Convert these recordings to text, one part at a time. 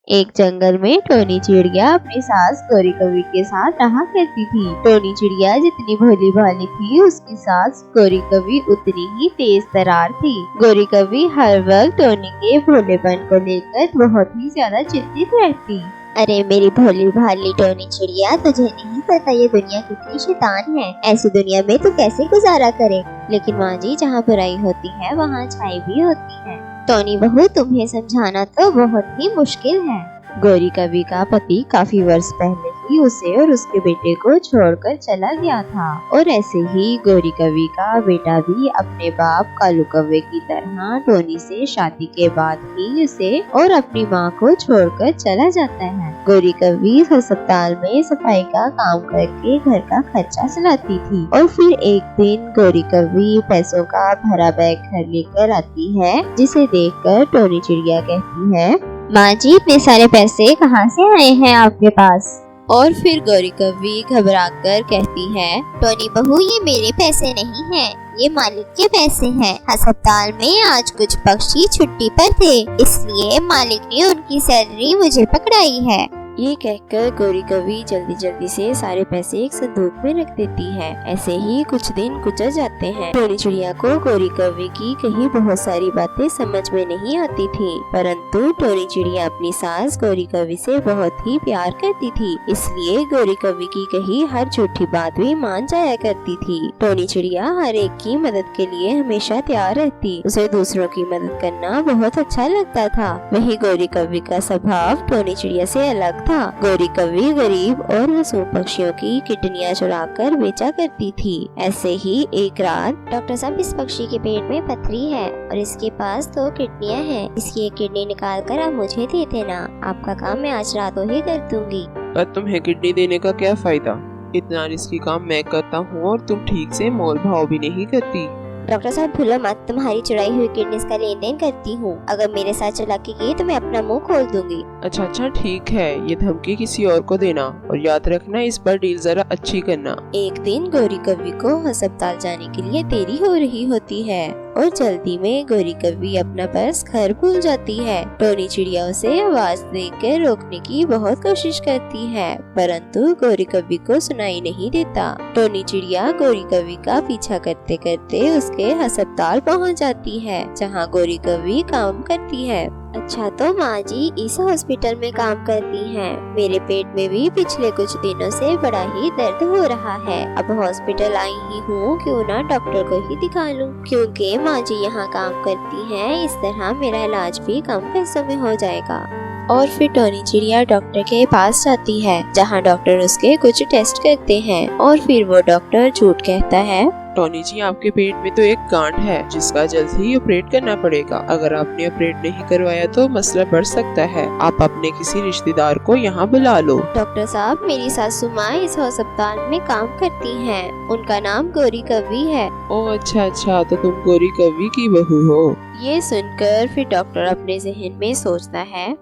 एक जंगल में टोनी चिड़िया अपनी सास गौरी कौवी के साथ रहा करती थी। टोनी चिड़िया जितनी भोली भाली थी, उसकी सास गौरी कौवी उतनी ही तेज तर्रार थी। गौरी कौवी हर वक्त टोनी के भोलेपन को लेकर बहुत ही ज्यादा चिंतित रहती। अरे मेरी भोली भाली टोनी चिड़िया, तुझे नहीं पता ये दुनिया कितनी शैतान है। ऐसी दुनिया में तू कैसे गुजारा करे। लेकिन माँ जी, जहाँ बुराई होती है वहाँ अच्छाई भी होती है। टोनी बहू, तुम्हें समझाना तो बहुत ही मुश्किल है। गौरी कौवी का पति काफी वर्ष पहले ही उसे और उसके बेटे को छोड़कर चला गया था, और ऐसे ही गौरी कौवी का बेटा भी अपने बाप कालू कौवे की तरह टोनी से शादी के बाद ही उसे और अपनी माँ को छोड़कर चला जाता है। गौरी कौवी अस्पताल में सफाई का काम करके घर का खर्चा चलाती थी, और फिर एक दिन गौरी कौवी पैसों का भरा बैग घर लेकर आती है, जिसे देखकर टोनी चिड़िया कहती है, माँ जी, इतने सारे पैसे कहाँ से आए हैं आपके पास? और फिर गौरी कौवी घबराकर कहती है, टोनी बहू, ये मेरे पैसे नहीं हैं, ये मालिक के पैसे हैं। अस्पताल में आज कुछ पक्षी छुट्टी पर थे, इसलिए मालिक ने उनकी सैलरी मुझे पकड़ाई है। ये कहकर गौरी कौवी जल्दी जल्दी से सारे पैसे एक संदूक में रख देती है। ऐसे ही कुछ दिन गुजर जाते हैं। टोनी चिड़िया को गौरी कौवी की कही बहुत सारी बातें समझ में नहीं आती थी, परंतु टोनी चिड़िया अपनी सास गौरी कौवी से बहुत ही प्यार करती थी, इसलिए गौरी कौवी की कही हर झूठी बात भी मान जाया करती थी। टोनी चिड़िया हर एक की मदद के लिए हमेशा तैयार रहती। उसे दूसरों की मदद करना बहुत अच्छा लगता था। वही गौरी कौवी का स्वभाव टोनी चिड़िया से अलग था। गौरी कौवी गरीब और मासूम पक्षियों की किडनियां चुराकर बेचा करती थी। ऐसे ही एक रात, डॉक्टर साहब, इस पक्षी के पेट में पथरी है और इसके पास 2 किडनियां हैं। इसकी एक किडनी निकाल कर आप मुझे दे देना। आपका काम मैं आज रातों ही कर दूंगी। पर तुम्हें किडनी देने का क्या फायदा? इतना रिस्की काम मैं करता हूँ और तुम ठीक से मोल भाव भी नहीं करती। डॉक्टर साहब, भूलो मत, तुम्हारी चुराई हुई किडनीज का लेन देन करती हूँ। अगर मेरे साथ चालाकी की तो मैं अपना मुंह खोल दूंगी। अच्छा ठीक है, ये धमकी किसी और को देना, और याद रखना इस बार डील जरा अच्छी करना। एक दिन गौरी कौवी को अस्पताल जाने के लिए देरी हो रही होती है, और जल्दी में गौरी कौवी अपना पर्स घर भूल जाती है। टोनी चिड़िया उसे आवाज देकर रोकने की बहुत कोशिश करती है, परंतु गौरी कौवी को सुनाई नहीं देता। टोनी चिड़िया गौरी कौवी का पीछा करते करते उसके अस्पताल पहुंच जाती है, जहां गौरी कौवी काम करती है। अच्छा, तो माँ जी इस हॉस्पिटल में काम करती हैं। मेरे पेट में भी पिछले कुछ दिनों से बड़ा ही दर्द हो रहा है। अब हॉस्पिटल आई ही हूँ, क्यों ना डॉक्टर को ही दिखा लूँ, क्योंकि माँ जी यहाँ काम करती हैं। इस तरह मेरा इलाज भी कम पैसों में हो जाएगा। और फिर टोनी चिड़िया डॉक्टर के पास जाती है, जहाँ डॉक्टर उसके कुछ टेस्ट करते हैं, और फिर वो डॉक्टर झूठ कहता है, टोनी जी, आपके पेट में तो एक गांठ है, जिसका जल्द ही ऑपरेट करना पड़ेगा। अगर आपने ऑपरेट नहीं करवाया तो मसला बढ़ सकता है। आप अपने किसी रिश्तेदार को यहाँ बुला लो। डॉक्टर साहब, मेरी सासू माँ इस अस्पताल में काम करती हैं। उनका नाम गौरी कौवी है। ओह अच्छा, तो तुम गौरी कौवी की बहू हो। ये सुनकर फिर डॉक्टर अपने जहन में सोचता है,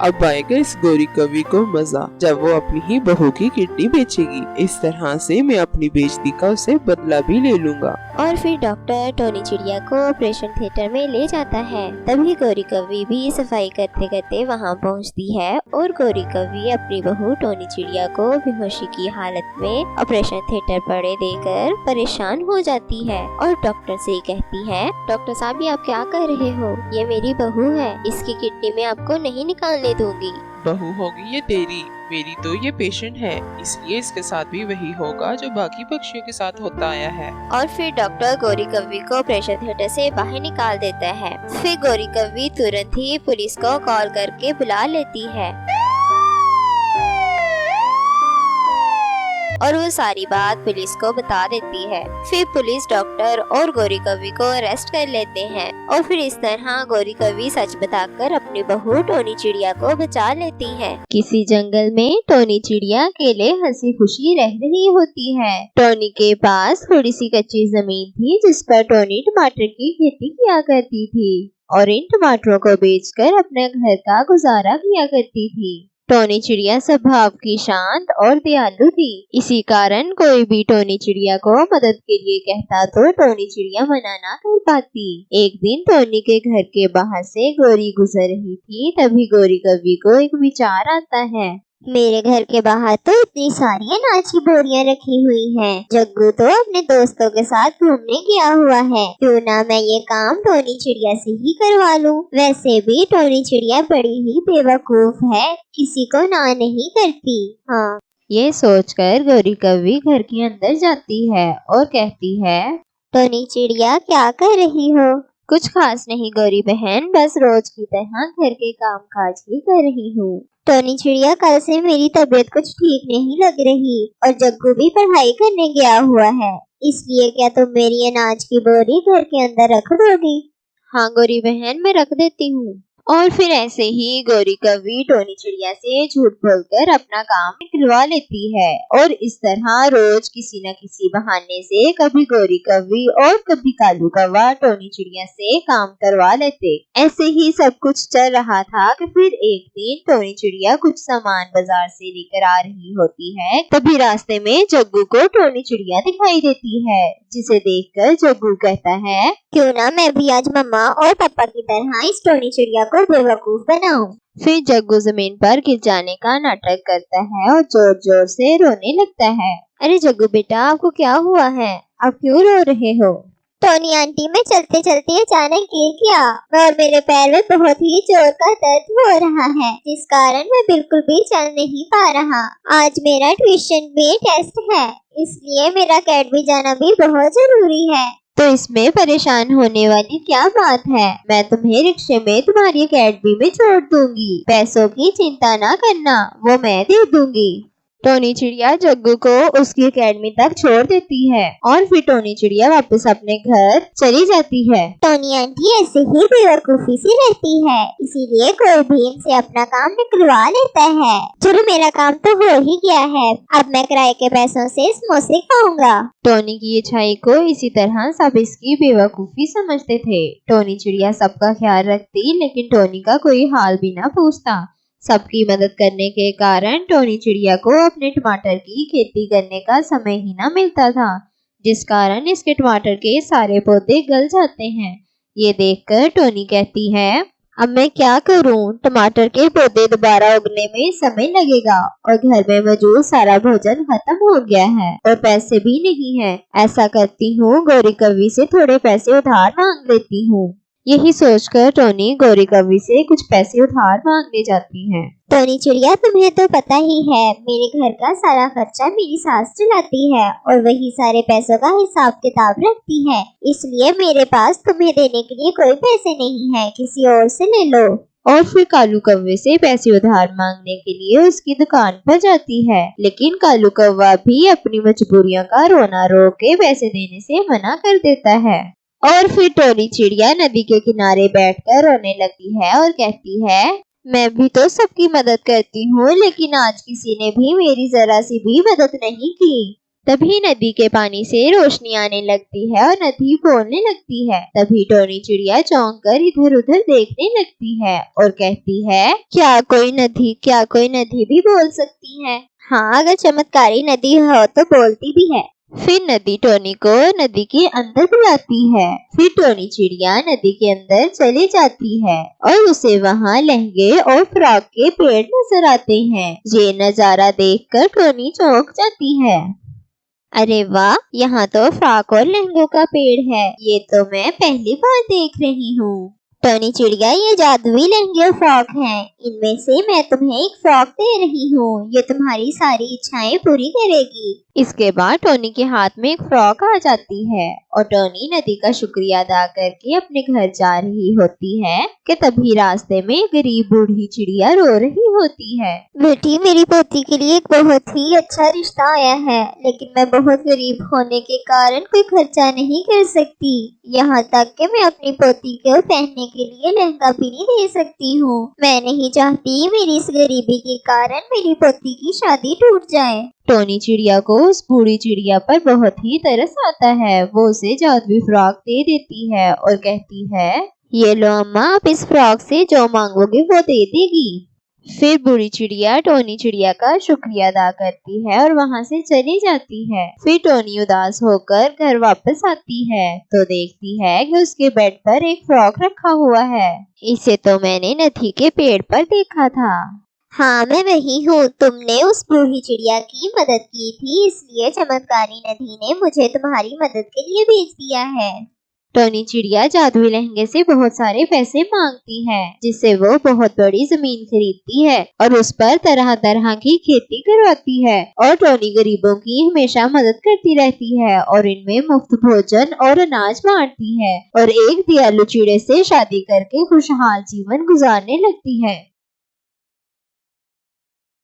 अब आएगा इस गौरी कौवी को मजा, जब वो अपनी ही बहू की किडनी बेचेगी। इस तरह से मैं अपनी बेइज्जती का उसे बदला भी ले लूंगा। और फिर डॉक्टर टोनी चिड़िया को ऑपरेशन थिएटर में ले जाता है। तभी गौरी कौवी भी सफाई करते करते वहां पहुंचती है, और गौरी कौवी अपनी बहू टोनी चिड़िया को बेहोशी की हालत में ऑपरेशन थिएटर पड़े देकर परेशान हो जाती है, और डॉक्टर से कहती है, डॉक्टर साहब, ये आप क्या कर रहे हो? ये मेरी बहू है, इसकी किडनी में आपको नहीं निकालने दूंगी। बहू होगी ये तेरी, मेरी तो ये पेशेंट है, इसलिए इसके साथ भी वही होगा जो बाकी पक्षियों के साथ होता आया है। और फिर डॉक्टर गौरी कौवी को ऑपरेशन थिएटर से बाहर निकाल देता है। फिर गौरी कौवी तुरंत ही पुलिस को कॉल करके बुला लेती है, और वो सारी बात पुलिस को बता देती है। फिर पुलिस डॉक्टर और गौरी कौवी को अरेस्ट कर लेते हैं, और फिर इस तरह गौरी कौवी सच बताकर अपनी बहू टोनी चिड़िया को बचा लेती है। किसी जंगल में टोनी चिड़िया अकेले हंसी खुशी रह रही होती है। टोनी के पास थोड़ी सी कच्ची जमीन थी, जिस पर टोनी टमाटर की खेती किया करती थी, और इन टमाटरों को बेचकर अपने घर का गुजारा किया करती थी। टोनी चिड़िया स्वभाव की शांत और दयालु थी। इसी कारण कोई भी टोनी चिड़िया को मदद के लिए कहता तो टोनी चिड़िया मना ना कर पाती। एक दिन टोनी के घर के बाहर से गोरी गुजर रही थी, तभी गोरी कवि को एक विचार आता है। मेरे घर के बाहर तो इतनी सारी अनाज की बोरियां रखी हुई हैं। जग्गू तो अपने दोस्तों के साथ घूमने गया हुआ है, क्यों ना मैं ये काम टोनी चिड़िया से ही करवा लूं। वैसे भी टोनी चिड़िया बड़ी ही बेवकूफ है, किसी को ना नहीं करती। हाँ, ये सोचकर गोरी कवि घर के अंदर जाती है और कहती है, टोनी चिड़िया क्या कर रही हो? कुछ खास नहीं गोरी बहन, बस रोज की तरह घर के काम काज ही कर रही हूँ। टोनी चिड़िया, कल से मेरी तबीयत कुछ ठीक नहीं लग रही और जग्गू भी पढ़ाई करने गया हुआ है, इसलिए क्या तुम मेरी अनाज की बोरी घर के अंदर रख दोगी? हाँ गोरी बहन, मैं रख देती हूँ। और फिर ऐसे ही गोरी कवि टोनी चिड़िया से झूठ बोलकर अपना काम निकलवा लेती है और इस तरह रोज किसी न किसी बहाने से कभी गोरी कवि और कभी कालू कौवा टोनी चिड़िया से काम करवा लेते। ऐसे ही सब कुछ चल रहा था कि फिर एक दिन टोनी चिड़िया कुछ सामान बाजार से लेकर आ रही होती है, तभी रास्ते में जग्गू को टोनी चिड़िया दिखाई देती है, जिसे देखकर जग्गू कहता है, क्यों ना मैं भी आज मम्मा और पापा की तरह इस टोनी चिड़िया को बेवकूफ बनाऊं। फिर जग्गू जमीन पर गिर जाने का नाटक करता है और जोर जोर से रोने लगता है। अरे जग्गू बेटा, आपको क्या हुआ है? आप क्यों रो रहे हो? टोनी आंटी, मैं चलते चलते अचानक गिर गया और मेरे पैर में बहुत ही जोर का दर्द हो रहा है, जिस कारण मैं बिल्कुल भी चल नहीं पा रहा। आज मेरा ट्यूशन में टेस्ट है, इसलिए मेरा अकेडमी जाना भी बहुत जरूरी है। तो इसमें परेशान होने वाली क्या बात है? मैं तुम्हें रिक्शे में तुम्हारी अकेडमी में छोड़ दूंगी। पैसों की चिंता ना करना, वो मैं दे दूंगी। टोनी चिड़िया जग्गू को उसकी अकेडमी तक छोड़ देती है और फिर टोनी चिड़िया वापस अपने घर चली जाती है। टोनी आंटी ऐसे ही बेवकूफी सी रहती है, इसीलिए कोई भी इनसे अपना काम निकलवा लेता है। चलो, मेरा काम तो हो ही गया है, अब मैं किराए के पैसों से समोसे खाऊंगा। टोनी की अच्छाई को इसी तरह सब इसकी बेवकूफी समझते थे। टोनी चिड़िया सबका ख्याल रखती, लेकिन टोनी का कोई हाल भी ना पूछता। सबकी मदद करने के कारण टोनी चिड़िया को अपने टमाटर की खेती करने का समय ही ना मिलता था, जिस कारण इसके टमाटर के सारे पौधे गल जाते हैं। ये देखकर टोनी कहती है, अब मैं क्या करूं? टमाटर के पौधे दोबारा उगने में समय लगेगा और घर में मौजूद सारा भोजन खत्म हो गया है और पैसे भी नहीं है। ऐसा करती हूँ, गोरी कवि से थोड़े पैसे उधार मांग लेती हूँ। यही सोचकर टोनी गोरी कवि से कुछ पैसे उधार मांगने जाती है। टोनी चिड़िया, तुम्हें तो पता ही है, मेरे घर का सारा खर्चा मेरी सास चलाती है और वही सारे पैसों का हिसाब किताब रखती है, इसलिए मेरे पास तुम्हें देने के लिए कोई पैसे नहीं है, किसी और से ले लो। और फिर कालू कौवे से पैसे उधार मांगने के लिए उसकी दुकान पर जाती है, लेकिन कालू कौवा भी अपनी मजबूरियों का रोना रो के पैसे देने से मना कर देता है। और फिर टोनी चिड़िया नदी के किनारे बैठकर रोने लगती है और कहती है, मैं भी तो सबकी मदद करती हूँ, लेकिन आज किसी ने भी मेरी जरा सी भी मदद नहीं की। तभी नदी के पानी से रोशनी आने लगती है और नदी बोलने लगती है। तभी टोनी चिड़िया चौंक कर इधर उधर देखने लगती है और कहती है, क्या कोई नदी भी बोल सकती है? हाँ, अगर चमत्कारी नदी हो तो बोलती भी है। फिर नदी टोनी को नदी के अंदर बुलाती है। फिर टोनी चिड़िया नदी के अंदर चली जाती है और उसे वहाँ लहंगे और फ्रॉक के पेड़ नजर आते हैं। ये नजारा देखकर टोनी चौंक जाती है। अरे वाह, यहाँ तो फ्रॉक और लहंगों का पेड़ है, ये तो मैं पहली बार देख रही हूँ। टोनी चिड़िया, ये जादुई लहंगे और फ्रॉक हैं, इनमें से मैं तुम्हें एक फ्रॉक दे रही हूँ, ये तुम्हारी सारी इच्छाएं पूरी करेगी। इसके बाद टोनी के हाथ में एक फ्रॉक आ जाती है और टोनी नदी का शुक्रिया अदा करके अपने घर जा रही होती है कि तभी रास्ते में गरीब बूढ़ी चिड़िया रो रही होती है। बेटी, मेरी पोती के लिए एक बहुत ही अच्छा रिश्ता आया है, लेकिन मैं बहुत गरीब होने के कारण कोई खर्चा नहीं कर सकती, यहाँ तक कि मैं अपनी पोती को पहनने के लिए लहंगा भी नहीं दे सकती हूँ। मैं नहीं चाहती मेरी इस गरीबी के कारण मेरी पोती की शादी टूट जाए। टोनी चिड़िया को उस बूढ़ी चिड़िया पर बहुत ही तरस आता है। वो उसे जादुई फ्रॉक दे देती है और कहती है, ये लो अम्मा, आप इस फ्रॉक से जो मांगोगे वो दे देगी। फिर बूढ़ी चिड़िया टोनी चिड़िया का शुक्रिया अदा करती है और वहाँ से चली जाती है। फिर टोनी उदास होकर घर वापस आती है तो देखती है कि उसके बेड पर एक फ्रॉक रखा हुआ है। इसे तो मैंने नथी के पेड़ पर देखा था। हाँ, मैं वही हूँ। तुमने उस बूढ़ी चिड़िया की मदद की थी, इसलिए चमत्कारी नदी ने मुझे तुम्हारी मदद के लिए भेज दिया है। टोनी चिड़िया जादुई लहंगे से बहुत सारे पैसे मांगती है, जिससे वो बहुत बड़ी जमीन खरीदती है और उस पर तरह तरह की खेती करवाती है। और टोनी गरीबों की हमेशा मदद करती रहती है और इनमें मुफ्त भोजन और अनाज बांटती है और एक दयालु चिड़े से शादी करके खुशहाल जीवन गुजारने लगती है।